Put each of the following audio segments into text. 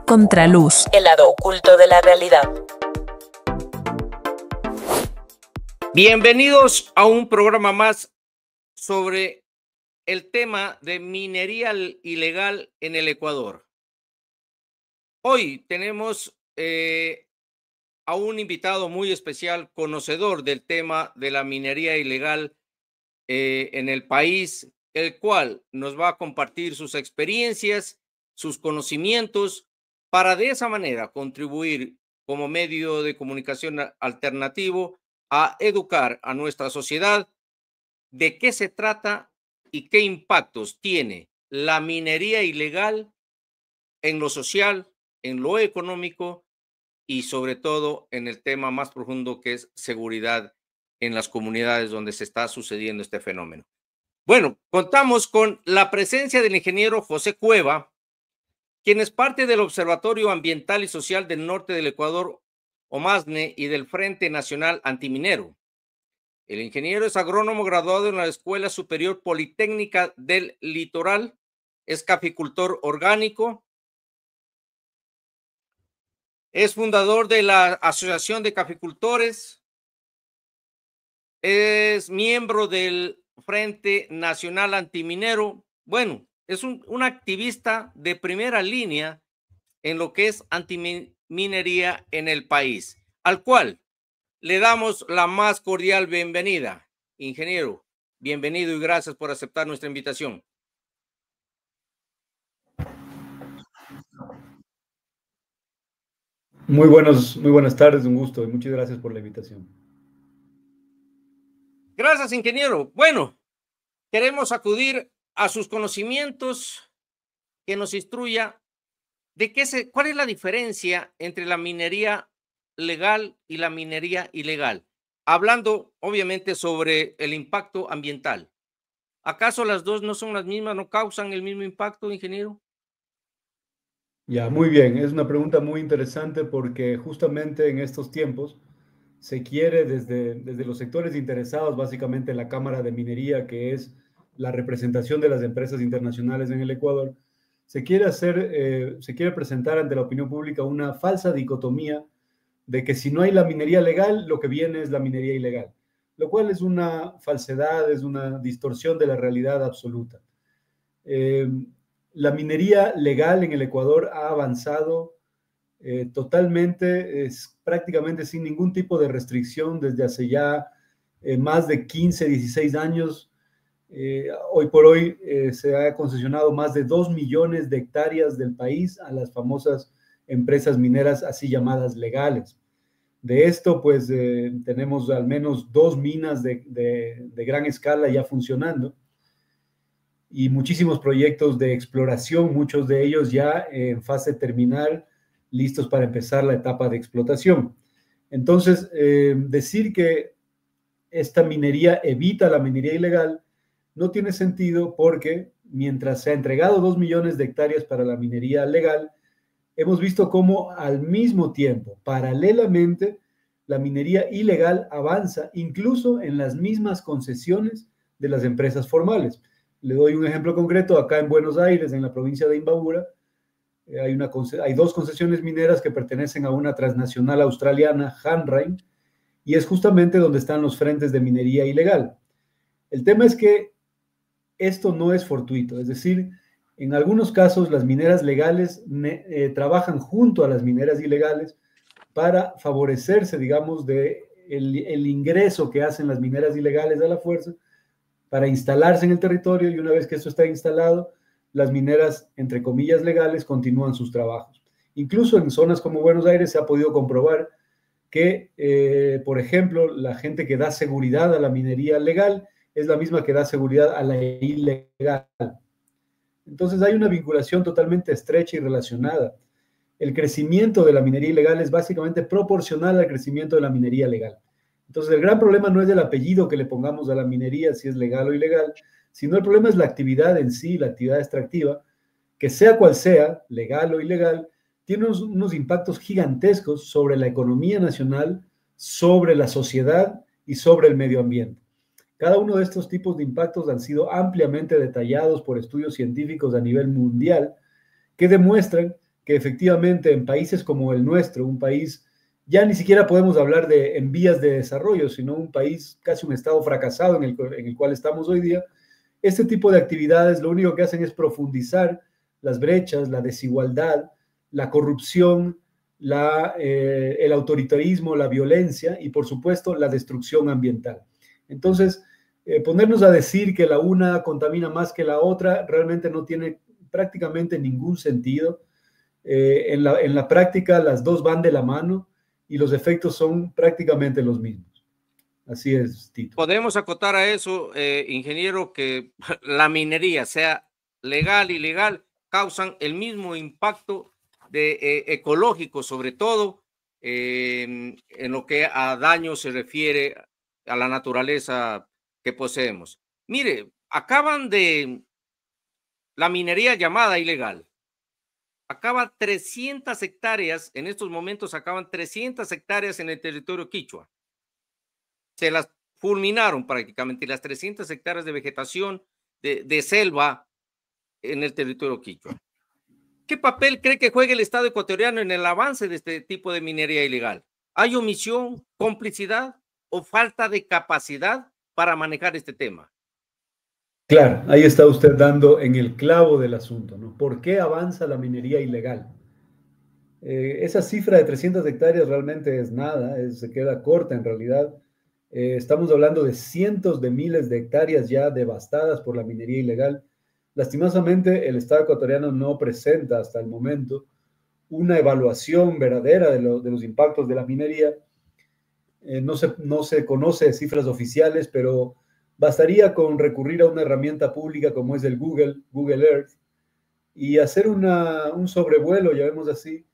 Contraluz. El lado oculto de la realidad. Bienvenidos a un programa más sobre el tema de minería ilegal en el Ecuador. Hoy tenemos a un invitado muy especial, conocedor del tema de la minería ilegal en el país, el cual nos va a compartir sus experiencias, sus conocimientos, para de esa manera contribuir como medio de comunicación alternativo a educar a nuestra sociedad de qué se trata y qué impactos tiene la minería ilegal en lo social, en lo económico y sobre todo en el tema más profundo que es seguridad en las comunidades donde se está sucediendo este fenómeno. Bueno, contamos con la presencia del ingeniero José Cueva, quien es parte del Observatorio Ambiental y Social del Norte del Ecuador, OMASNE, y del Frente Nacional Antiminero. El ingeniero es agrónomo graduado en la Escuela Superior Politécnica del Litoral, es caficultor orgánico, es fundador de la Asociación de Caficultores, es miembro del Frente Nacional Antiminero. Bueno, es un activista de primera línea en lo que es antiminería en el país, al cual le damos la más cordial bienvenida. Ingeniero, bienvenido y gracias por aceptar nuestra invitación. Muy buenas tardes, un gusto y muchas gracias por la invitación. Gracias, ingeniero. Bueno, queremos acudir a sus conocimientos, que nos instruya de cuál es la diferencia entre la minería legal y la minería ilegal, hablando obviamente sobre el impacto ambiental. ¿Acaso las dos no son las mismas, no causan el mismo impacto, ingeniero? Ya, muy bien, es una pregunta muy interesante porque justamente en estos tiempos se quiere desde los sectores interesados, básicamente la Cámara de Minería, que es la representación de las empresas internacionales en el Ecuador, se quiere presentar ante la opinión pública una falsa dicotomía de que si no hay la minería legal, lo que viene es la minería ilegal, lo cual es una falsedad, es una distorsión de la realidad absoluta. La minería legal en el Ecuador ha avanzado totalmente, prácticamente sin ningún tipo de restricción desde hace ya más de 15, 16 años. Hoy por hoy se ha concesionado más de 2 millones de hectáreas del país a las famosas empresas mineras así llamadas legales. De esto, pues tenemos al menos 2 minas de gran escala ya funcionando y muchísimos proyectos de exploración, muchos de ellos ya en fase terminal, listos para empezar la etapa de explotación. Entonces, decir que esta minería evita la minería ilegal no tiene sentido porque mientras se ha entregado 2 millones de hectáreas para la minería legal, hemos visto cómo al mismo tiempo, paralelamente, la minería ilegal avanza incluso en las mismas concesiones de las empresas formales. Le doy un ejemplo concreto. Acá en Buenos Aires, en la provincia de Imbabura, hay 2 concesiones mineras que pertenecen a una transnacional australiana, Hanrain, y es justamente donde están los frentes de minería ilegal. El tema es que esto no es fortuito, es decir, en algunos casos las mineras legales trabajan junto a las mineras ilegales para favorecerse, digamos, el ingreso que hacen las mineras ilegales a la fuerza, para instalarse en el territorio, y una vez que esto está instalado, las mineras, entre comillas, legales continúan sus trabajos. Incluso en zonas como Buenos Aires se ha podido comprobar que, por ejemplo, la gente que da seguridad a la minería legal es la misma que da seguridad a la ilegal. Entonces hay una vinculación totalmente estrecha y relacionada. El crecimiento de la minería ilegal es básicamente proporcional al crecimiento de la minería legal. Entonces, el gran problema no es el apellido que le pongamos a la minería, si es legal o ilegal, sino el problema es la actividad en sí, la actividad extractiva, que sea cual sea, legal o ilegal, tiene unos impactos gigantescos sobre la economía nacional, sobre la sociedad y sobre el medio ambiente. Cada uno de estos tipos de impactos han sido ampliamente detallados por estudios científicos a nivel mundial que demuestran que efectivamente en países como el nuestro, un país, ya ni siquiera podemos hablar de en vías de desarrollo, sino un país, casi un estado fracasado en el cual estamos hoy día, este tipo de actividades lo único que hacen es profundizar las brechas, la desigualdad, la corrupción, el autoritarismo, la violencia y, por supuesto, la destrucción ambiental. Entonces, ponernos a decir que la una contamina más que la otra realmente no tiene prácticamente ningún sentido. En la práctica, las dos van de la mano y los efectos son prácticamente los mismos. Así es, Tito. Podemos acotar a eso, ingeniero, que la minería, sea legal, ilegal, causan el mismo impacto ecológico, sobre todo en lo que a daño se refiere a la naturaleza que poseemos. Mire, la minería llamada ilegal. Acaba 300 hectáreas, en estos momentos acaban 300 hectáreas en el territorio quichua. Se las fulminaron prácticamente, las 300 hectáreas de vegetación de selva en el territorio quichua. ¿Qué papel cree que juega el Estado ecuatoriano en el avance de este tipo de minería ilegal? ¿Hay omisión, complicidad o falta de capacidad para manejar este tema? Claro, ahí está usted dando en el clavo del asunto, ¿no? ¿Por qué avanza la minería ilegal? Esa cifra de 300 hectáreas realmente es nada, se queda corta en realidad. Estamos hablando de cientos de miles de hectáreas ya devastadas por la minería ilegal. Lastimosamente, el Estado ecuatoriano no presenta hasta el momento una evaluación verdadera de los impactos de la minería. No se conoce cifras oficiales, pero bastaría con recurrir a una herramienta pública como es el Google Earth, y hacer un sobrevuelo, llamémoslo así,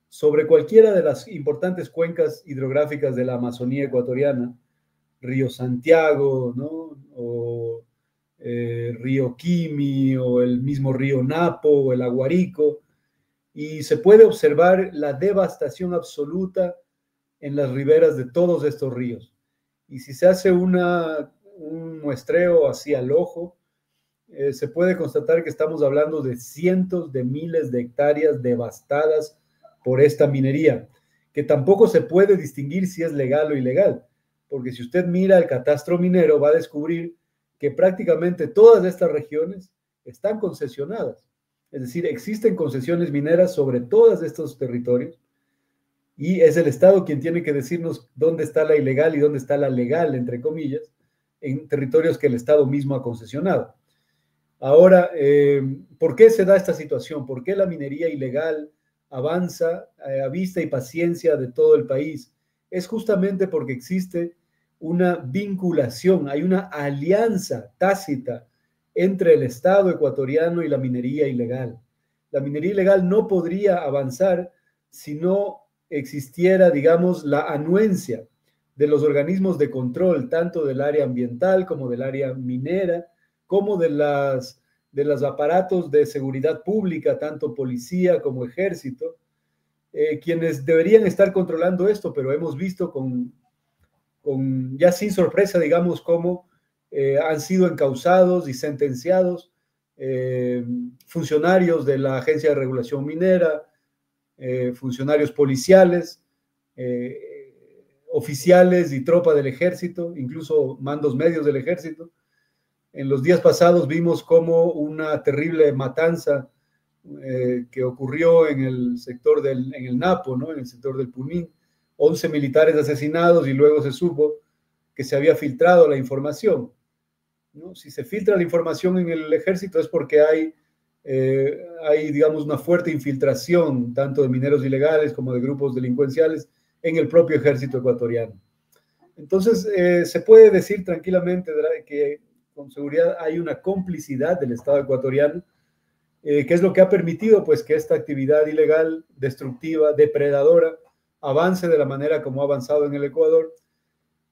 sobre cualquiera de las importantes cuencas hidrográficas de la Amazonía ecuatoriana, Río Santiago, ¿no? O Río Quimi, o el mismo río Napo, o el Aguarico, y se puede observar la devastación absoluta en las riberas de todos estos ríos. Y si se hace un muestreo así al ojo, se puede constatar que estamos hablando de cientos de miles de hectáreas devastadas por esta minería, que tampoco se puede distinguir si es legal o ilegal, porque si usted mira el catastro minero va a descubrir que prácticamente todas estas regiones están concesionadas, es decir, existen concesiones mineras sobre todos estos territorios, y es el Estado quien tiene que decirnos dónde está la ilegal y dónde está la legal, entre comillas, en territorios que el Estado mismo ha concesionado. Ahora, ¿por qué se da esta situación? ¿Por qué la minería ilegal avanza a vista y paciencia de todo el país? Es justamente porque existe una vinculación, hay una alianza tácita entre el Estado ecuatoriano y la minería ilegal. La minería ilegal no podría avanzar si no existiera, digamos, la anuencia de los organismos de control, tanto del área ambiental como del área minera, como de los aparatos de seguridad pública, tanto policía como ejército, quienes deberían estar controlando esto, pero hemos visto ya sin sorpresa, digamos, cómo han sido encausados y sentenciados funcionarios de la Agencia de Regulación Minera, funcionarios policiales, oficiales y tropa del ejército, incluso mandos medios del ejército. En los días pasados vimos cómo una terrible matanza que ocurrió en el sector en el Napo, ¿no? En el sector del Punín, 11 militares asesinados, y luego se supo que se había filtrado la información, ¿no? Si se filtra la información en el ejército es porque hay, digamos, una fuerte infiltración tanto de mineros ilegales como de grupos delincuenciales en el propio ejército ecuatoriano. Entonces, se puede decir tranquilamente que con seguridad hay una complicidad del Estado ecuatoriano, que es lo que ha permitido pues que esta actividad ilegal, destructiva, depredadora, avance de la manera como ha avanzado en el Ecuador.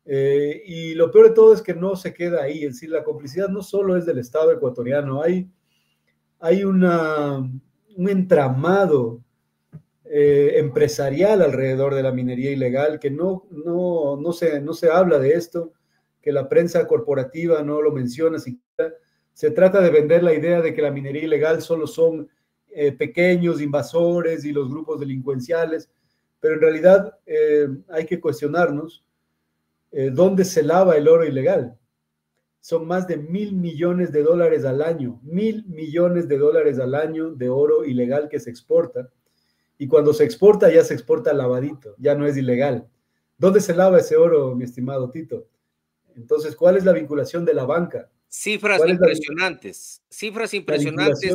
Y lo peor de todo es que no se queda ahí, es decir, la complicidad no solo es del Estado ecuatoriano, hay un entramado empresarial alrededor de la minería ilegal, que no se habla de esto, que la prensa corporativa no lo menciona siquiera. Se trata de vender la idea de que la minería ilegal solo son pequeños invasores y los grupos delincuenciales, pero en realidad hay que cuestionarnos dónde se lava el oro ilegal. Son más de $1.000 millones al año, $1.000 millones al año de oro ilegal que se exporta, y cuando se exporta ya se exporta lavadito, ya no es ilegal. ¿Dónde se lava ese oro, mi estimado Tito? Entonces, ¿cuál es la vinculación de la banca? Cifras impresionantes, cifras impresionantes.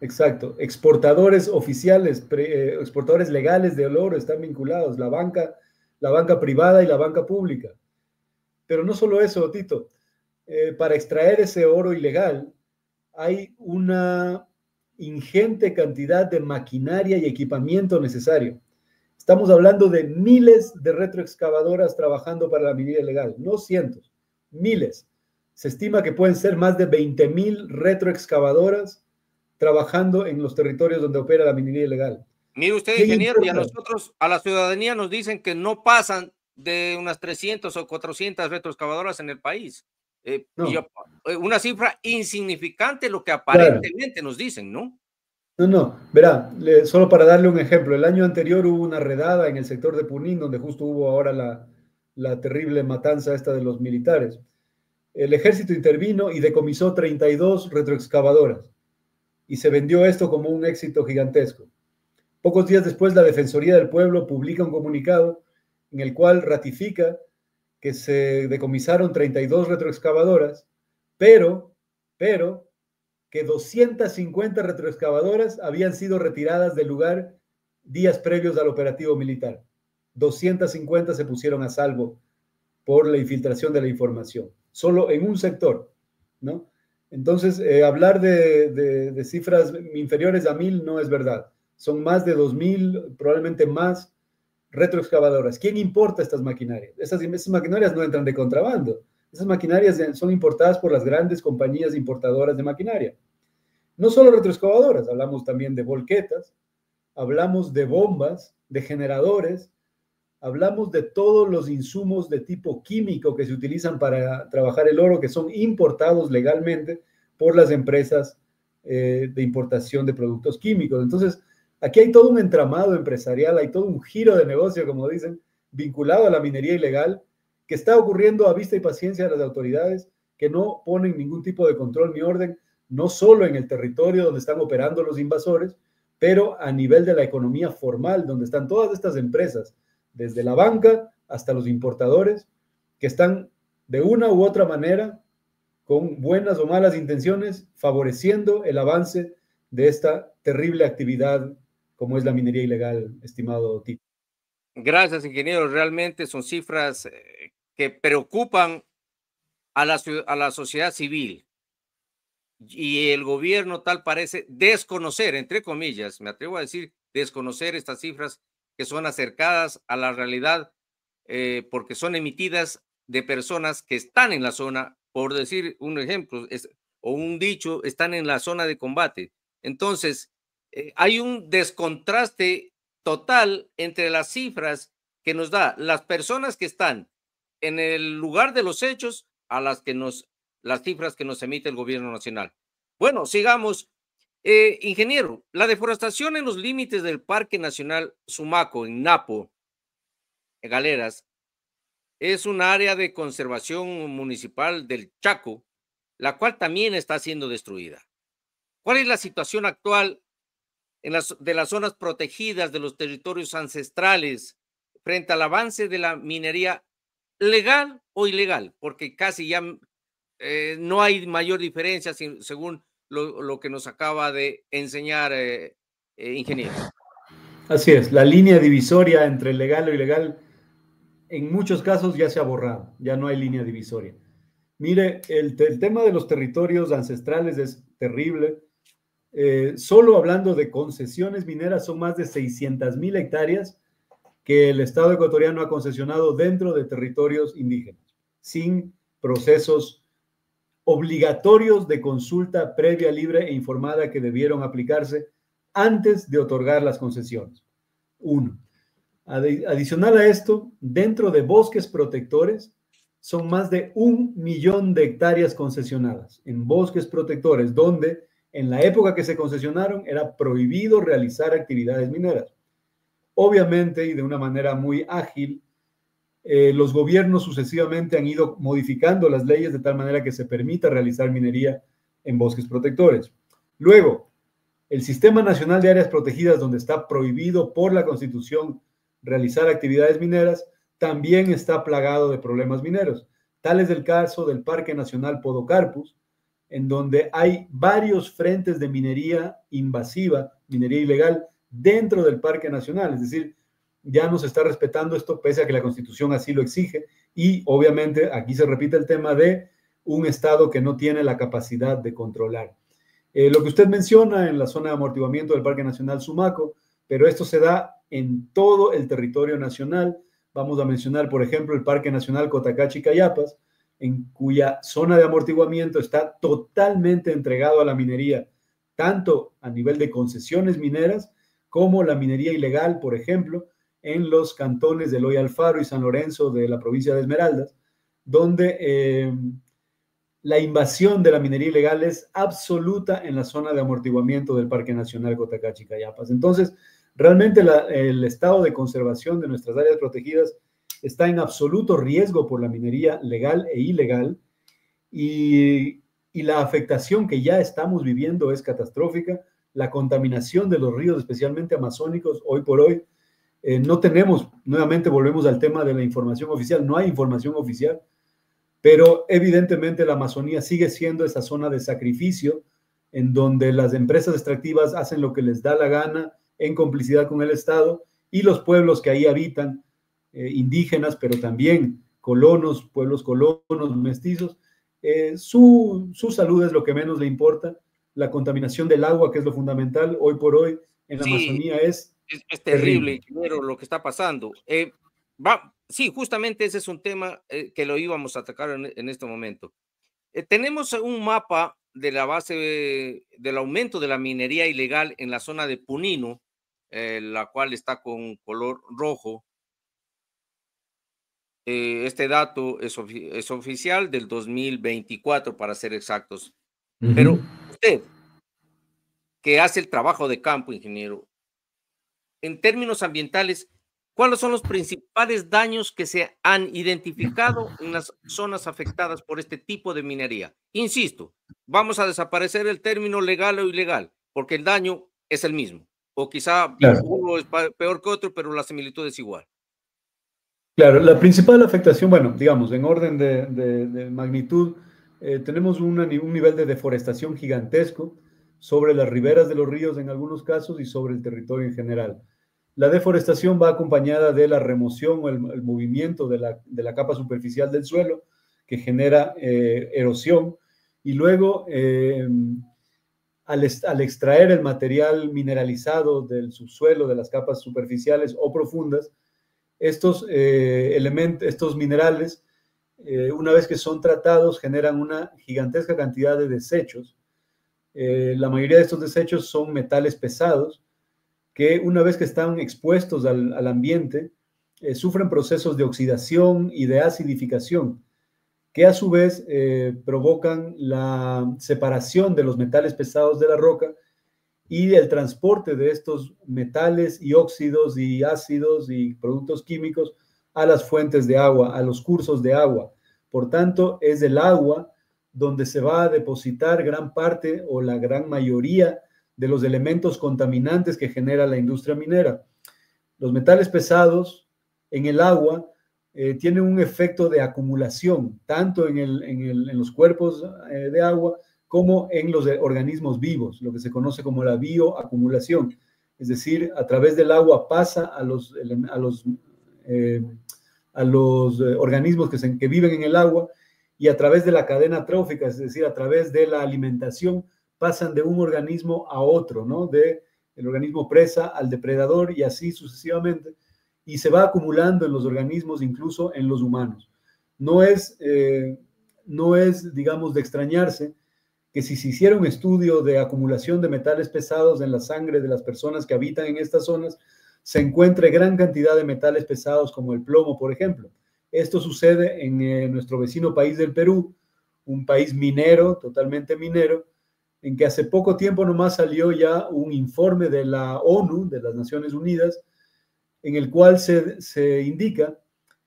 Exacto, exportadores oficiales, exportadores legales de oro están vinculados, la banca privada y la banca pública. Pero no solo eso, Tito, para extraer ese oro ilegal hay una ingente cantidad de maquinaria y equipamiento necesario. Estamos hablando de miles de retroexcavadoras trabajando para la minería ilegal, no cientos, miles. Se estima que pueden ser más de 20,000 retroexcavadoras trabajando en los territorios donde opera la minería ilegal. Mire usted, ingeniero, y a nosotros, a la ciudadanía nos dicen que no pasan de unas 300 o 400 retroexcavadoras en el país. Una cifra insignificante lo que aparentemente nos dicen, ¿no? No, verá, solo para darle un ejemplo, el año anterior hubo una redada en el sector de Punín, donde justo hubo ahora la terrible matanza esta de los militares. El ejército intervino y decomisó 32 retroexcavadoras y se vendió esto como un éxito gigantesco. Pocos días después, la Defensoría del Pueblo publica un comunicado en el cual ratifica que se decomisaron 32 retroexcavadoras, pero que 250 retroexcavadoras habían sido retiradas del lugar días previos al operativo militar. 250 se pusieron a salvo por la infiltración de la información, solo en un sector, ¿no? Entonces, hablar de cifras inferiores a 1,000 no es verdad. Son más de 2,000, probablemente más, retroexcavadoras. ¿Quién importa estas maquinarias? Esas maquinarias no entran de contrabando. Esas maquinarias son importadas por las grandes compañías importadoras de maquinaria. No solo retroexcavadoras, hablamos también de volquetas, hablamos de bombas, de generadores, hablamos de todos los insumos de tipo químico que se utilizan para trabajar el oro, que son importados legalmente por las empresas de importación de productos químicos. Entonces, aquí hay todo un entramado empresarial, hay todo un giro de negocio, como dicen, vinculado a la minería ilegal, que está ocurriendo a vista y paciencia de las autoridades, que no ponen ningún tipo de control ni orden, no solo en el territorio donde están operando los invasores, pero a nivel de la economía formal, donde están todas estas empresas, desde la banca hasta los importadores, que están de una u otra manera, con buenas o malas intenciones, favoreciendo el avance de esta terrible actividad como es la minería ilegal, estimado Tito. Gracias, ingeniero. Realmente son cifras que preocupan a la sociedad civil. Y el gobierno tal parece desconocer, entre comillas, me atrevo a decir, desconocer estas cifras que son acercadas a la realidad porque son emitidas de personas que están en la zona, por decir un ejemplo o un dicho, están en la zona de combate. Entonces, hay un descontraste total entre las cifras que nos da las personas que están en el lugar de los hechos a las cifras que nos emite el gobierno nacional. Bueno, sigamos. Ingeniero, la deforestación en los límites del Parque Nacional Sumaco, en Napo, en Galeras, es un área de conservación municipal del Chaco, la cual también está siendo destruida. ¿Cuál es la situación actual de las zonas protegidas de los territorios ancestrales frente al avance de la minería legal o ilegal? Porque casi ya no hay mayor diferencia según lo que nos acaba de enseñar ingeniero. Así es, la línea divisoria entre legal o ilegal en muchos casos ya se ha borrado, ya no hay línea divisoria. Mire, el tema de los territorios ancestrales es terrible. Solo hablando de concesiones mineras son más de 600,000 hectáreas que el Estado ecuatoriano ha concesionado dentro de territorios indígenas, sin procesos obligatorios de consulta previa, libre e informada que debieron aplicarse antes de otorgar las concesiones. Uno. Adicional a esto, dentro de bosques protectores, son más de 1 millón de hectáreas concesionadas en bosques protectores, donde En la época que se concesionaron era prohibido realizar actividades mineras. Obviamente, y de una manera muy ágil, los gobiernos sucesivamente han ido modificando las leyes de tal manera que se permita realizar minería en bosques protectores. Luego, el Sistema Nacional de Áreas Protegidas, donde está prohibido por la Constitución realizar actividades mineras, también está plagado de problemas mineros. Tal es el caso del Parque Nacional Podocarpus, en donde hay varios frentes de minería invasiva, minería ilegal, dentro del Parque Nacional. Es decir, ya no se está respetando esto, pese a que la Constitución así lo exige, y obviamente aquí se repite el tema de un Estado que no tiene la capacidad de controlar. Lo que usted menciona en la zona de amortiguamiento del Parque Nacional Sumaco, pero esto se da en todo el territorio nacional. Vamos a mencionar, por ejemplo, el Parque Nacional Cotacachi-Cayapas, en cuya zona de amortiguamiento está totalmente entregado a la minería, tanto a nivel de concesiones mineras como la minería ilegal, por ejemplo, en los cantones de Eloy Alfaro y San Lorenzo de la provincia de Esmeraldas, donde la invasión de la minería ilegal es absoluta en la zona de amortiguamiento del Parque Nacional Cotacachi-Cayapas. Entonces, realmente el estado de conservación de nuestras áreas protegidas está en absoluto riesgo por la minería legal e ilegal, y la afectación que ya estamos viviendo es catastrófica. La contaminación de los ríos, especialmente amazónicos, hoy por hoy, no tenemos, nuevamente volvemos al tema de la información oficial, no hay información oficial, pero evidentemente la Amazonía sigue siendo esa zona de sacrificio en donde las empresas extractivas hacen lo que les da la gana en complicidad con el Estado, y los pueblos que ahí habitan, indígenas, pero también colonos, pueblos colonos, mestizos, su salud es lo que menos le importa. La contaminación del agua, que es lo fundamental, hoy por hoy en la Amazonía es terrible, ingeniero, lo que está pasando. Sí, justamente ese es un tema que lo íbamos a atacar en este momento. Tenemos un mapa de la base del aumento de la minería ilegal en la zona de Punino, la cual está con color rojo. Este dato es oficial del 2024, para ser exactos. Pero usted, que hace el trabajo de campo, ingeniero, en términos ambientales, ¿cuáles son los principales daños que se han identificado en las zonas afectadas por este tipo de minería? Insisto, vamos a desaparecer el término legal o ilegal, porque el daño es el mismo. O quizá uno es peor que otro, pero la similitud es igual. Claro, la principal afectación, bueno, digamos, en orden de magnitud, tenemos un nivel de deforestación gigantesco sobre las riberas de los ríos en algunos casos y sobre el territorio en general. La deforestación va acompañada de la remoción o el movimiento de la capa superficial del suelo, que genera erosión, y luego al extraer el material mineralizado del subsuelo, de las capas superficiales o profundas, estos estos minerales, una vez que son tratados, generan una gigantesca cantidad de desechos. La mayoría de estos desechos son metales pesados que, una vez que están expuestos al ambiente, sufren procesos de oxidación y de acidificación, que a su vez provocan la separación de los metales pesados de la roca y el transporte de estos metales y óxidos y ácidos y productos químicos a las fuentes de agua, a los cursos de agua. Por tanto, es el agua donde se va a depositar gran parte o la gran mayoría de los elementos contaminantes que genera la industria minera. Los metales pesados en el agua tienen un efecto de acumulación, tanto en los cuerpos de agua como en los organismos vivos, lo que se conoce como la bioacumulación. Es decir, a través del agua pasa a los organismos que viven en el agua, y a través de la cadena trófica, es decir, a través de la alimentación, pasan de un organismo a otro, ¿no? De el organismo presa al depredador y así sucesivamente, y se va acumulando en los organismos, incluso en los humanos. No es, digamos, de extrañarse que si se hiciera un estudio de acumulación de metales pesados en la sangre de las personas que habitan en estas zonas, se encuentre gran cantidad de metales pesados como el plomo, por ejemplo. Esto sucede en nuestro vecino país del Perú, un país minero, totalmente minero, en que hace poco tiempo nomás salió ya un informe de la ONU, de las Naciones Unidas, en el cual se indica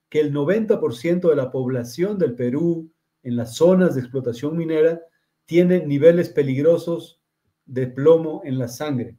que el 90% de la población del Perú en las zonas de explotación minera tiene niveles peligrosos de plomo en la sangre.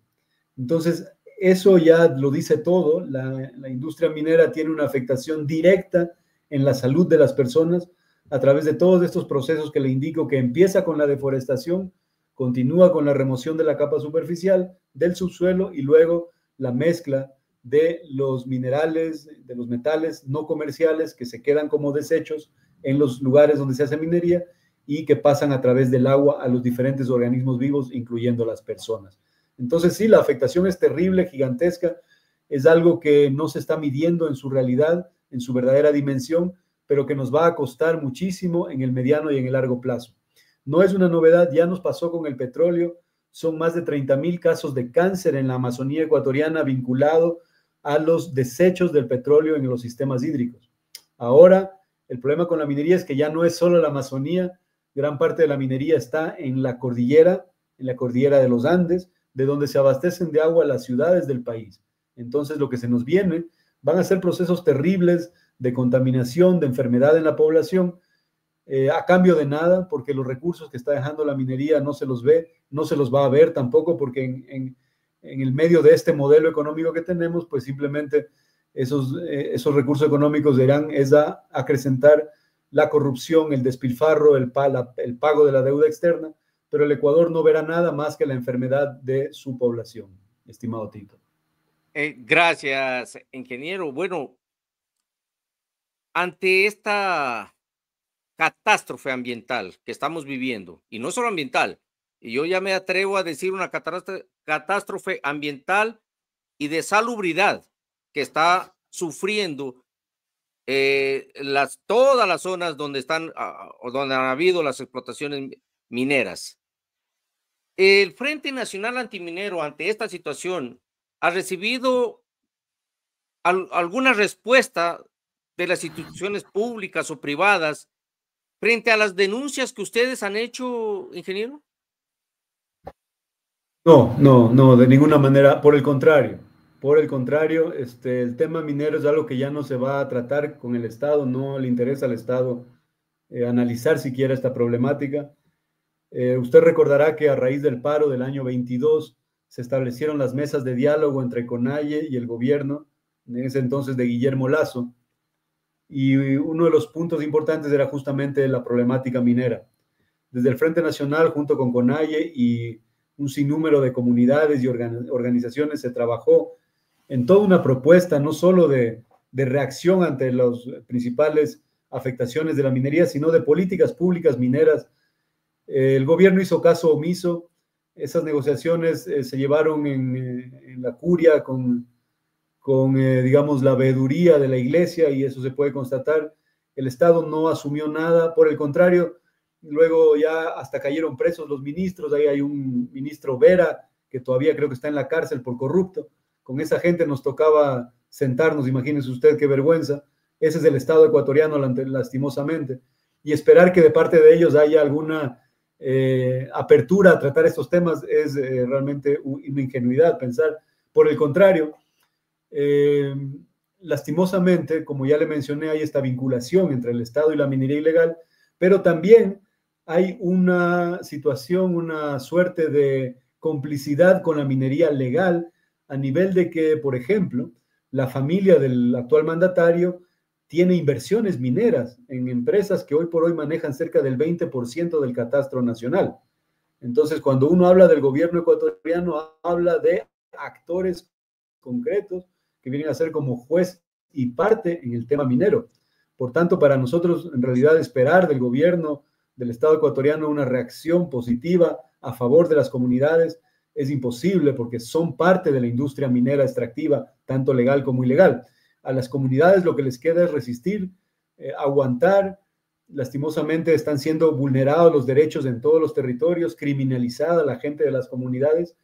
Entonces, eso ya lo dice todo. La industria minera tiene una afectación directa en la salud de las personas a través de todos estos procesos que le indico, que empieza con la deforestación, continúa con la remoción de la capa superficial del subsuelo y luego la mezcla de los minerales, de los metales no comerciales que se quedan como desechos en los lugares donde se hace minería y que pasan a través del agua a los diferentes organismos vivos, incluyendo las personas. Entonces sí, la afectación es terrible, gigantesca, es algo que no se está midiendo en su realidad, en su verdadera dimensión, pero que nos va a costar muchísimo en el mediano y en el largo plazo. No es una novedad, ya nos pasó con el petróleo, son más de 30,000 casos de cáncer en la Amazonía ecuatoriana vinculado a los desechos del petróleo en los sistemas hídricos. Ahora, el problema con la minería es que ya no es solo la Amazonía, gran parte de la minería está en la cordillera de los Andes, de donde se abastecen de agua las ciudades del país. Entonces, lo que se nos viene van a ser procesos terribles de contaminación, de enfermedad en la población, a cambio de nada, porque los recursos que está dejando la minería no se los ve, no se los va a ver tampoco, porque en el medio de este modelo económico que tenemos, pues simplemente esos recursos económicos irán a acrecentar la corrupción, el despilfarro, el pago de la deuda externa, pero el Ecuador no verá nada más que la enfermedad de su población, estimado Tito. Gracias, ingeniero. Bueno, ante esta catástrofe ambiental que estamos viviendo, y no solo ambiental, y yo ya me atrevo a decir una catástrofe ambiental y de salubridad que está sufriendo todas las zonas donde donde han habido las explotaciones mineras. El Frente Nacional Antiminero ante esta situación ha recibido alguna respuesta de las instituciones públicas o privadas frente a las denuncias que ustedes han hecho, ingeniero. No, de ninguna manera. Por el contrario, el tema minero es algo que ya no se va a tratar con el Estado, no le interesa al Estado analizar siquiera esta problemática. Usted recordará que a raíz del paro del año 22 se establecieron las mesas de diálogo entre CONAIE y el gobierno, en ese entonces de Guillermo Lasso, y uno de los puntos importantes era justamente la problemática minera. Desde el Frente Nacional, junto con CONAIE y un sinnúmero de comunidades y organizaciones, se trabajó en toda una propuesta, no solo de reacción ante las principales afectaciones de la minería, sino de políticas públicas mineras. El gobierno hizo caso omiso. Esas negociaciones se llevaron en la curia con digamos, la veeduría de la iglesia, y eso se puede constatar. El Estado no asumió nada, por el contrario, luego ya hasta cayeron presos los ministros. Ahí hay un ministro Vera que todavía creo que está en la cárcel por corrupto. Con esa gente nos tocaba sentarnos, imagínense usted qué vergüenza. Ese es el Estado ecuatoriano, lastimosamente, y esperar que de parte de ellos haya alguna apertura a tratar estos temas es realmente una ingenuidad pensar. Por el contrario, lastimosamente, como ya le mencioné, hay esta vinculación entre el Estado y la minería ilegal, pero también hay una situación, una suerte de complicidad con la minería legal, a nivel de que, por ejemplo, la familia del actual mandatario tiene inversiones mineras en empresas que hoy por hoy manejan cerca del 20% del catastro nacional. Entonces, cuando uno habla del gobierno ecuatoriano, habla de actores concretos que vienen a ser como juez y parte en el tema minero. Por tanto, para nosotros, en realidad, esperar del gobierno del Estado ecuatoriano una reacción positiva a favor de las comunidades es imposible, porque son parte de la industria minera extractiva, tanto legal como ilegal. A las comunidades lo que les queda es resistir, aguantar. Lastimosamente están siendo vulnerados los derechos en todos los territorios, criminalizada la gente de las comunidades,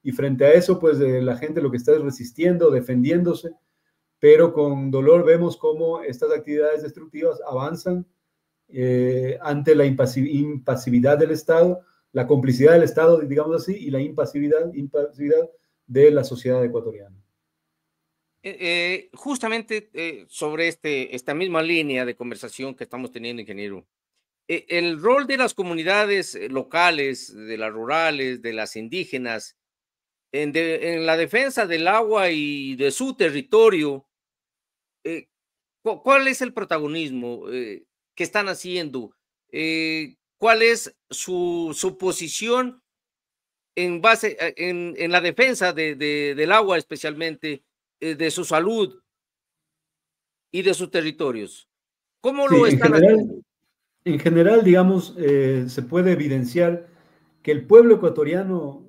y frente a eso, pues la gente lo que está es resistiendo, defendiéndose, pero con dolor vemos cómo estas actividades destructivas avanzan ante la impasividad del Estado, la complicidad del Estado, digamos así, y la impasividad de la sociedad ecuatoriana. Justamente sobre esta misma línea de conversación que estamos teniendo, ingeniero, el rol de las comunidades locales, de las rurales, de las indígenas, en la defensa del agua y de su territorio, ¿cuál es el protagonismo que están haciendo? ¿Cuál es su posición en base en la defensa del agua, especialmente de su salud y de sus territorios? ¿Cómo Sí, lo están haciendo? en general, digamos, se puede evidenciar que el pueblo ecuatoriano,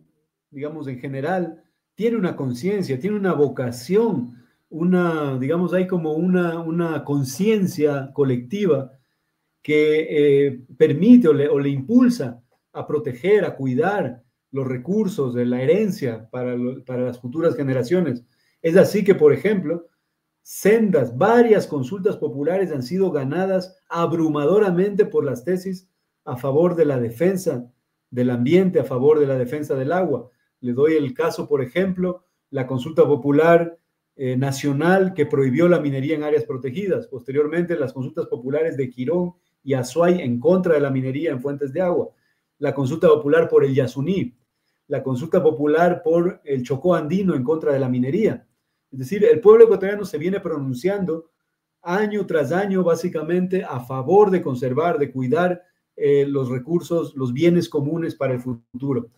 digamos, en general, tiene una conciencia, tiene una vocación, digamos, hay como una conciencia colectiva que permite o le impulsa a proteger, a cuidar los recursos de la herencia para las futuras generaciones. Es así que, por ejemplo, varias consultas populares han sido ganadas abrumadoramente por las tesis a favor de la defensa del ambiente, a favor de la defensa del agua. Le doy el caso, por ejemplo, la consulta popular nacional que prohibió la minería en áreas protegidas. Posteriormente, las consultas populares de Quirón y Azuay en contra de la minería en fuentes de agua. La consulta popular por el Yasuní. La consulta popular por el Chocó andino en contra de la minería. Es decir, el pueblo ecuatoriano se viene pronunciando año tras año básicamente a favor de conservar, de cuidar los recursos, los bienes comunes para el futuro.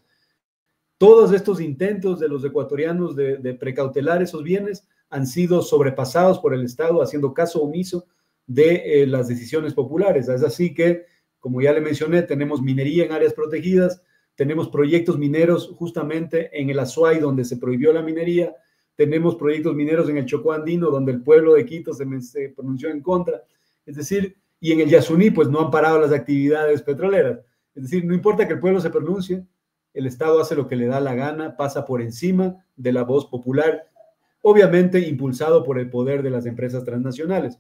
Todos estos intentos de los ecuatorianos de precautelar esos bienes han sido sobrepasados por el Estado, haciendo caso omiso de las decisiones populares. Es así que, como ya le mencioné, tenemos minería en áreas protegidas, tenemos proyectos mineros justamente en el Azuay, donde se prohibió la minería, tenemos proyectos mineros en el Chocó andino, donde el pueblo de Quito se pronunció en contra. Es decir, y en el Yasuní, pues no han parado las actividades petroleras. Es decir, no importa que el pueblo se pronuncie, el Estado hace lo que le da la gana, pasa por encima de la voz popular, obviamente impulsado por el poder de las empresas transnacionales.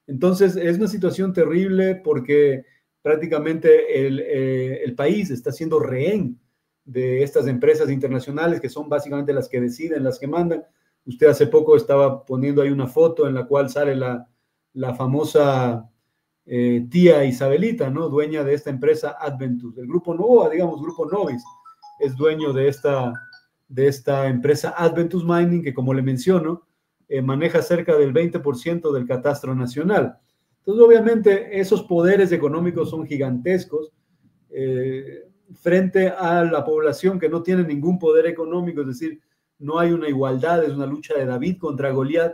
Entonces, es una situación terrible porque prácticamente el país está siendo rehén de estas empresas internacionales que son básicamente las que deciden, las que mandan. Usted hace poco estaba poniendo ahí una foto en la cual sale la famosa tía Isabelita, ¿no? Dueña de esta empresa Adventus. El grupo NOVA, digamos, grupo Novis, es dueño de esta empresa Adventus Mining, que como le menciono, maneja cerca del 20% del catastro nacional. Entonces, obviamente, esos poderes económicos son gigantescos frente a la población que no tiene ningún poder económico, es decir, no hay una igualdad, es una lucha de David contra Goliat.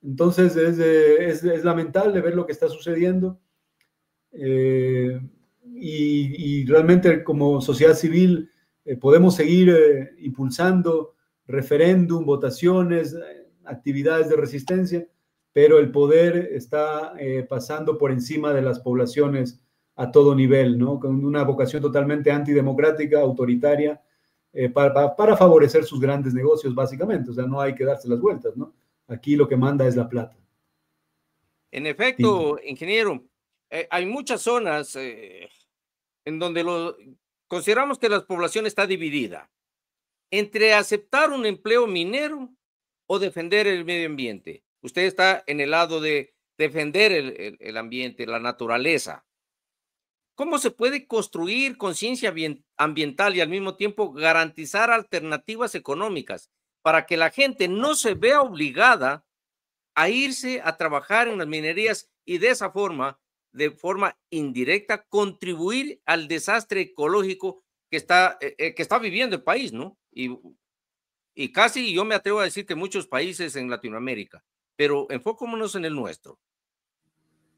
Entonces, es lamentable ver lo que está sucediendo y realmente como sociedad civil podemos seguir impulsando referéndum, votaciones, actividades de resistencia, pero el poder está pasando por encima de las poblaciones a todo nivel, ¿no? Con una vocación totalmente antidemocrática, autoritaria, para favorecer sus grandes negocios, básicamente. O sea, no hay que darse las vueltas, ¿no? Aquí lo que manda es la plata. En efecto, ingeniero, hay muchas zonas en donde consideramos que la población está dividida entre aceptar un empleo minero o defender el medio ambiente. Usted está en el lado de defender el ambiente, la naturaleza. ¿Cómo se puede construir conciencia ambiental y al mismo tiempo garantizar alternativas económicas para que la gente no se vea obligada a irse a trabajar en las minerías y de esa forma, de forma indirecta, contribuir al desastre ecológico que está viviendo el país, ¿no? Y casi yo me atrevo a decir que muchos países en Latinoamérica, pero enfocémonos en el nuestro.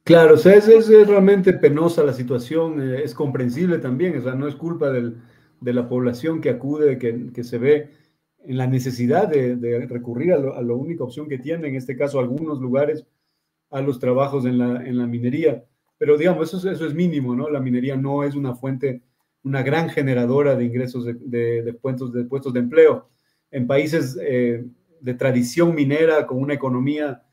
Claro, o sea, es realmente penosa la situación, es comprensible también, o sea, no es culpa de la población que acude, que se ve en la necesidad de recurrir a la única opción que tiene, en este caso algunos lugares, a los trabajos en la minería. Pero digamos, eso es mínimo, ¿no? La minería no es una fuente, una gran generadora de ingresos de puestos de empleo. En países de tradición minera, con una economía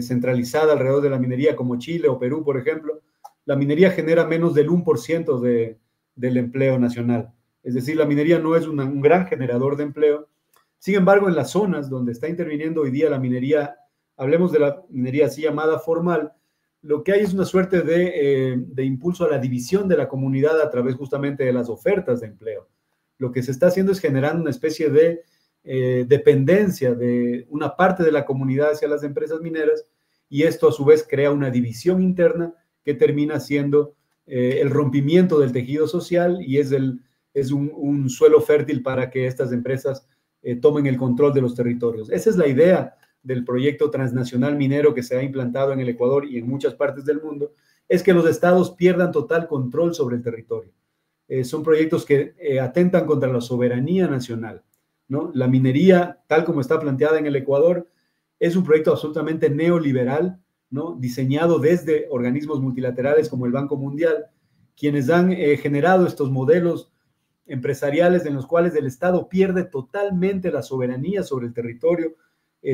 centralizada alrededor de la minería, como Chile o Perú, por ejemplo, la minería genera menos del 1% de del empleo nacional. Es decir, la minería no es un gran generador de empleo. Sin embargo, en las zonas donde está interviniendo hoy día la minería, hablemos de la minería así llamada formal, lo que hay es una suerte de impulso a la división de la comunidad a través justamente de las ofertas de empleo. Lo que se está haciendo es generando una especie de dependencia de una parte de la comunidad hacia las empresas mineras, y esto a su vez crea una división interna que termina siendo el rompimiento del tejido social, y es un suelo fértil para que estas empresas tomen el control de los territorios. Esa es la idea del proyecto transnacional minero que se ha implantado en el Ecuador y en muchas partes del mundo, es que los estados pierdan total control sobre el territorio. Son proyectos que atentan contra la soberanía nacional, ¿no? La minería, tal como está planteada en el Ecuador, es un proyecto absolutamente neoliberal, ¿no? Diseñado desde organismos multilaterales como el Banco Mundial, quienes han generado estos modelos empresariales en los cuales el Estado pierde totalmente la soberanía sobre el territorio.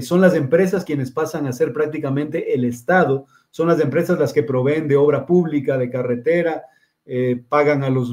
Son las empresas quienes pasan a ser prácticamente el Estado, son las empresas las que proveen de obra pública, de carretera, pagan a los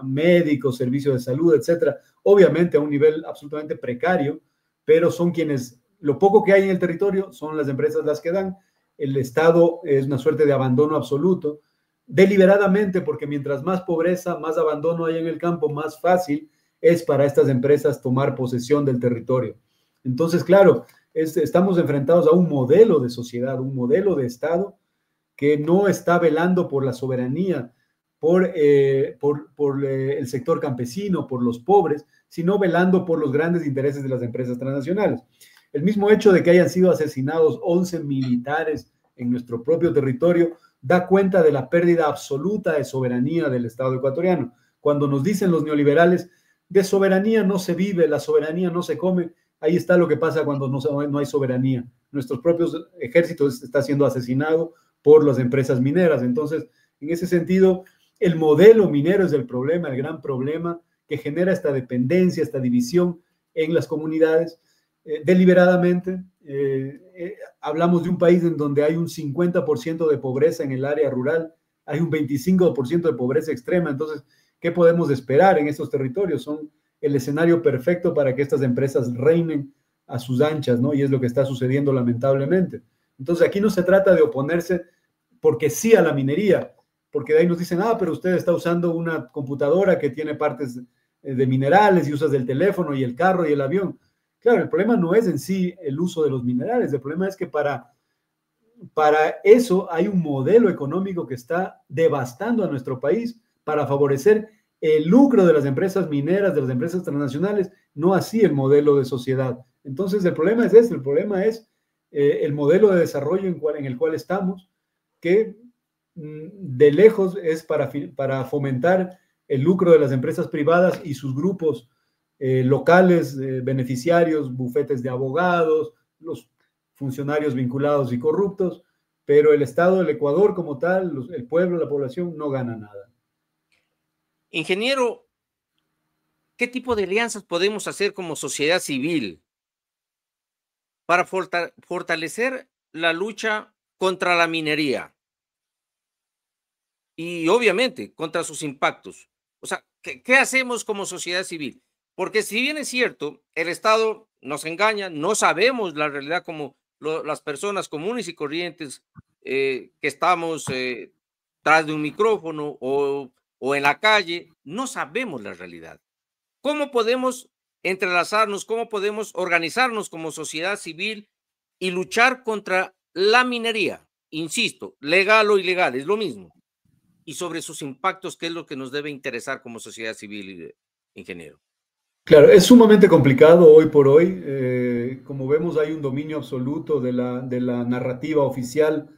médicos, servicios de salud, etcétera, obviamente a un nivel absolutamente precario, pero son quienes, lo poco que hay en el territorio, son las empresas las que dan. El Estado es una suerte de abandono absoluto, deliberadamente, porque mientras más pobreza, más abandono hay en el campo, más fácil es para estas empresas tomar posesión del territorio. Entonces, claro, estamos enfrentados a un modelo de sociedad, un modelo de Estado que no está velando por la soberanía, por el sector campesino, por los pobres, sino velando por los grandes intereses de las empresas transnacionales. El mismo hecho de que hayan sido asesinados 11 militares en nuestro propio territorio da cuenta de la pérdida absoluta de soberanía del Estado ecuatoriano. Cuando nos dicen los neoliberales, de soberanía no se vive, la soberanía no se come, ahí está lo que pasa cuando no hay soberanía. Nuestros propios ejércitos están siendo asesinados por las empresas mineras. Entonces, en ese sentido, el modelo minero es el problema, el gran problema que genera esta dependencia, esta división en las comunidades. Deliberadamente, hablamos de un país en donde hay un 50% de pobreza en el área rural, hay un 25% de pobreza extrema. Entonces, ¿qué podemos esperar en estos territorios? Son el escenario perfecto para que estas empresas reinen a sus anchas, ¿no? Y es lo que está sucediendo lamentablemente. Entonces, aquí no se trata de oponerse porque sí a la minería, porque de ahí nos dicen, pero usted está usando una computadora que tiene partes de minerales y usas el teléfono y el carro y el avión. Claro, el problema no es en sí el uso de los minerales, el problema es que para eso hay un modelo económico que está devastando a nuestro país para favorecer el lucro de las empresas mineras, de las empresas transnacionales, no así el modelo de sociedad. Entonces el problema es el problema es el modelo de desarrollo en el cual estamos, que de lejos es para fomentar el lucro de las empresas privadas y sus grupos locales, beneficiarios, bufetes de abogados, los funcionarios vinculados y corruptos, pero el Estado del Ecuador como tal, el pueblo, la población, no gana nada. Ingeniero, ¿qué tipo de alianzas podemos hacer como sociedad civil para fortalecer la lucha contra la minería? Y obviamente contra sus impactos. O sea, ¿qué hacemos como sociedad civil? Porque si bien es cierto, el Estado nos engaña, no sabemos la realidad como las personas comunes y corrientes que estamos tras de un micrófono o en la calle, no sabemos la realidad. ¿Cómo podemos entrelazarnos, cómo podemos organizarnos como sociedad civil y luchar contra la minería? Insisto, legal o ilegal, es lo mismo. Y sobre sus impactos, ¿qué es lo que nos debe interesar como sociedad civil, ingeniero? Claro, es sumamente complicado hoy por hoy. Como vemos, hay un dominio absoluto de la narrativa oficial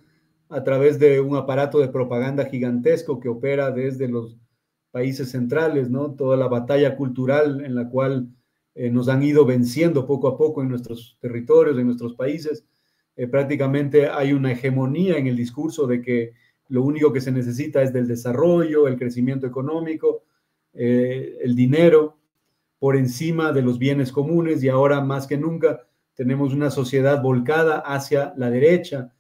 a través de un aparato de propaganda gigantesco que opera desde los países centrales, ¿no? Toda la batalla cultural en la cual nos han ido venciendo poco a poco en nuestros territorios, en nuestros países. Prácticamente hay una hegemonía en el discurso de que lo único que se necesita es del desarrollo, el crecimiento económico, el dinero, por encima de los bienes comunes, y ahora más que nunca tenemos una sociedad volcada hacia la derecha,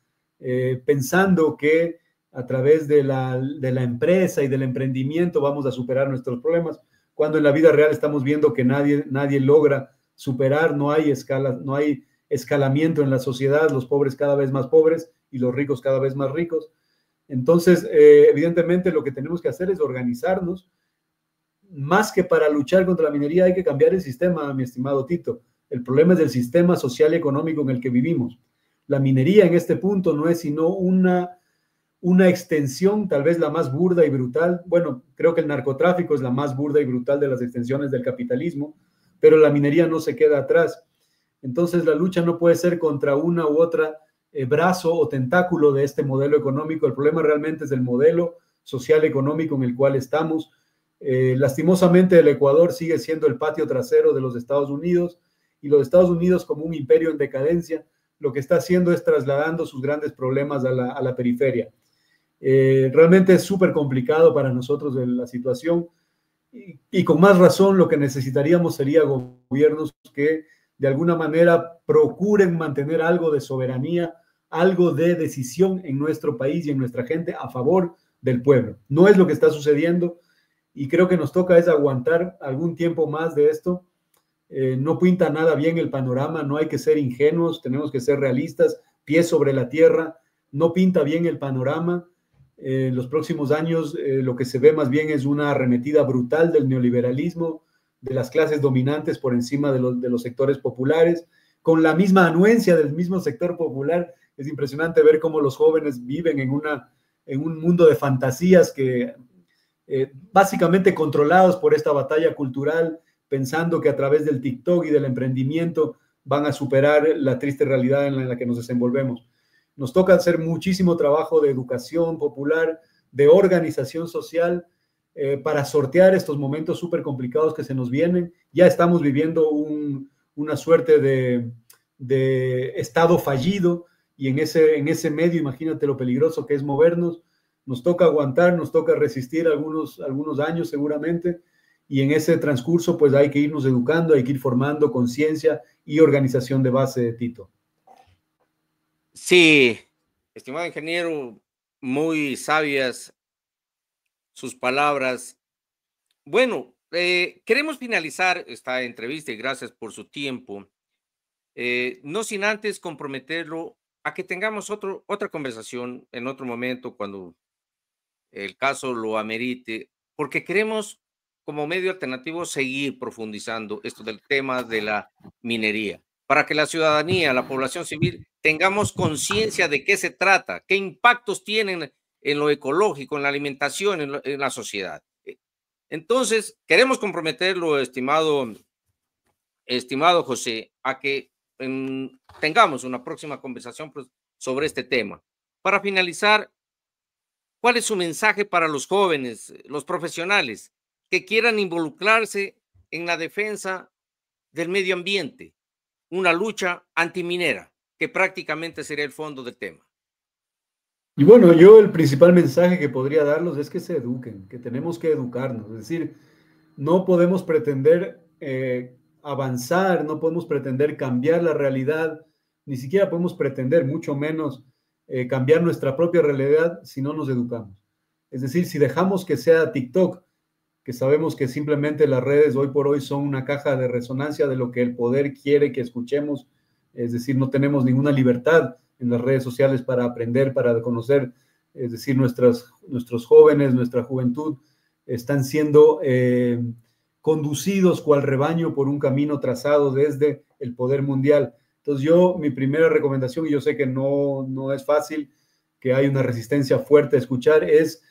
pensando que a través de la empresa y del emprendimiento vamos a superar nuestros problemas, cuando en la vida real estamos viendo que nadie logra superar, no hay escalamiento en la sociedad, los pobres cada vez más pobres y los ricos cada vez más ricos. Entonces, evidentemente lo que tenemos que hacer es organizarnos. Más que para luchar contra la minería hay que cambiar el sistema, mi estimado Tito. El problema es el sistema social y económico en el que vivimos. La minería en este punto no es sino una extensión, tal vez la más burda y brutal. Bueno, creo que el narcotráfico es la más burda y brutal de las extensiones del capitalismo, pero la minería no se queda atrás. Entonces la lucha no puede ser contra una u otra brazo o tentáculo de este modelo económico. El problema realmente es el modelo social económico en el cual estamos. Lastimosamente el Ecuador sigue siendo el patio trasero de los Estados Unidos, y los Estados Unidos, como un imperio en decadencia, lo que está haciendo es trasladando sus grandes problemas a la periferia. Realmente es súper complicado para nosotros la situación, y con más razón lo que necesitaríamos sería gobiernos que de alguna manera procuren mantener algo de soberanía, algo de decisión en nuestro país y en nuestra gente a favor del pueblo. No es lo que está sucediendo, y creo que nos toca es aguantar algún tiempo más de esto. No pinta nada bien el panorama, no hay que ser ingenuos, tenemos que ser realistas, pies sobre la tierra. No pinta bien el panorama. En los próximos años lo que se ve más bien es una arremetida brutal del neoliberalismo, de las clases dominantes por encima de los sectores populares, con la misma anuencia del mismo sector popular. Es impresionante ver cómo los jóvenes viven en un mundo de fantasías que básicamente controlados por esta batalla cultural, pensando que a través del TikTok y del emprendimiento van a superar la triste realidad en la que nos desenvolvemos. Nos toca hacer muchísimo trabajo de educación popular, de organización social, para sortear estos momentos súper complicados que se nos vienen. Ya estamos viviendo una suerte de estado fallido, y en ese medio, imagínate lo peligroso que es movernos. Nos toca aguantar, nos toca resistir algunos años seguramente, y en ese transcurso pues hay que irnos educando, hay que ir formando conciencia y organización de base, Tito. Sí, estimado ingeniero, muy sabias sus palabras. Bueno, queremos finalizar esta entrevista y gracias por su tiempo. No sin antes comprometerlo a que tengamos otra conversación en otro momento cuando el caso lo amerite, porque queremos como medio alternativo seguir profundizando esto del tema de la minería, para que la ciudadanía, la población civil, tengamos conciencia de qué se trata, qué impactos tienen en lo ecológico, en la alimentación, en la sociedad. Entonces, queremos comprometerlo, estimado José, a que tengamos una próxima conversación sobre este tema. Para finalizar, ¿cuál es su mensaje para los jóvenes, los profesionales que quieran involucrarse en la defensa del medio ambiente, una lucha antiminera, que prácticamente sería el fondo del tema? Y bueno, yo el principal mensaje que podría darlos es que se eduquen, que tenemos que educarnos. Es decir, no podemos pretender avanzar, no podemos pretender cambiar la realidad, ni siquiera podemos pretender, mucho menos cambiar nuestra propia realidad si no nos educamos. Es decir, si dejamos que sea TikTok, que sabemos que simplemente las redes hoy por hoy son una caja de resonancia de lo que el poder quiere que escuchemos, es decir, no tenemos ninguna libertad en las redes sociales para aprender, para conocer, es decir, nuestros jóvenes, nuestra juventud, están siendo conducidos cual rebaño por un camino trazado desde el poder mundial. Entonces mi primera recomendación, y yo sé que no es fácil, que hay una resistencia fuerte a escuchar, es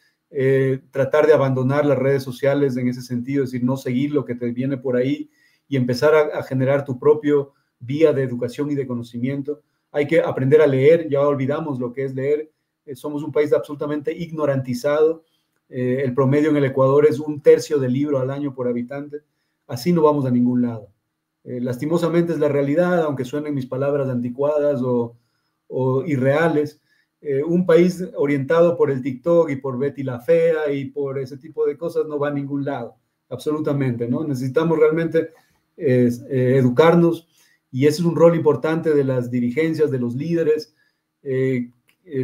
tratar de abandonar las redes sociales en ese sentido, es decir, no seguir lo que te viene por ahí y empezar a generar tu propio vía de educación y de conocimiento. Hay que aprender a leer, ya olvidamos lo que es leer, somos un país absolutamente ignorantizado, el promedio en el Ecuador es 1/3 de libro al año por habitante, así no vamos a ningún lado. Lastimosamente es la realidad, aunque suenen mis palabras anticuadas o irreales. Un país orientado por el TikTok y por Betty la Fea y por ese tipo de cosas no va a ningún lado, absolutamente, ¿no? Necesitamos realmente educarnos, y ese es un rol importante de las dirigencias, de los líderes,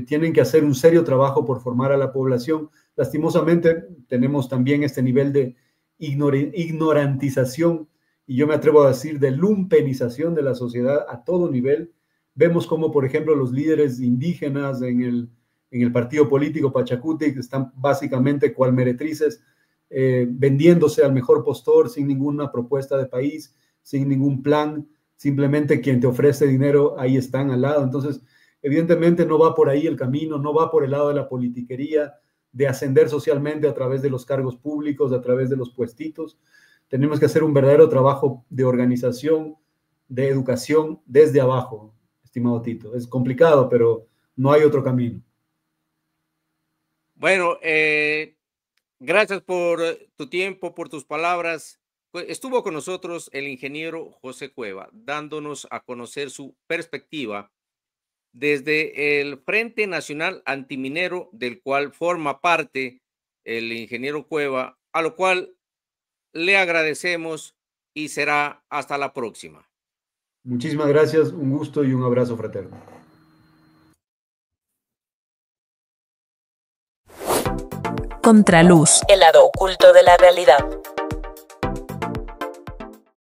tienen que hacer un serio trabajo por formar a la población. Lastimosamente, tenemos también este nivel de ignorantización, y yo me atrevo a decir de lumpenización de la sociedad a todo nivel. Vemos como, por ejemplo, los líderes indígenas en el partido político Pachacuti están básicamente cual meretrices, vendiéndose al mejor postor sin ninguna propuesta de país, sin ningún plan, simplemente quien te ofrece dinero, ahí están al lado. Entonces, evidentemente no va por ahí el camino, no va por el lado de la politiquería, de ascender socialmente a través de los cargos públicos, a través de los puestitos. Tenemos que hacer un verdadero trabajo de organización, de educación desde abajo, estimado Tito. Es complicado, pero no hay otro camino. Bueno, gracias por tu tiempo, por tus palabras. Estuvo con nosotros el ingeniero José Cueva, dándonos a conocer su perspectiva desde el Frente Nacional Antiminero, del cual forma parte el ingeniero Cueva, a lo cual le agradecemos y será hasta la próxima. Muchísimas gracias, un gusto y un abrazo fraterno. Contraluz, el lado oculto de la realidad.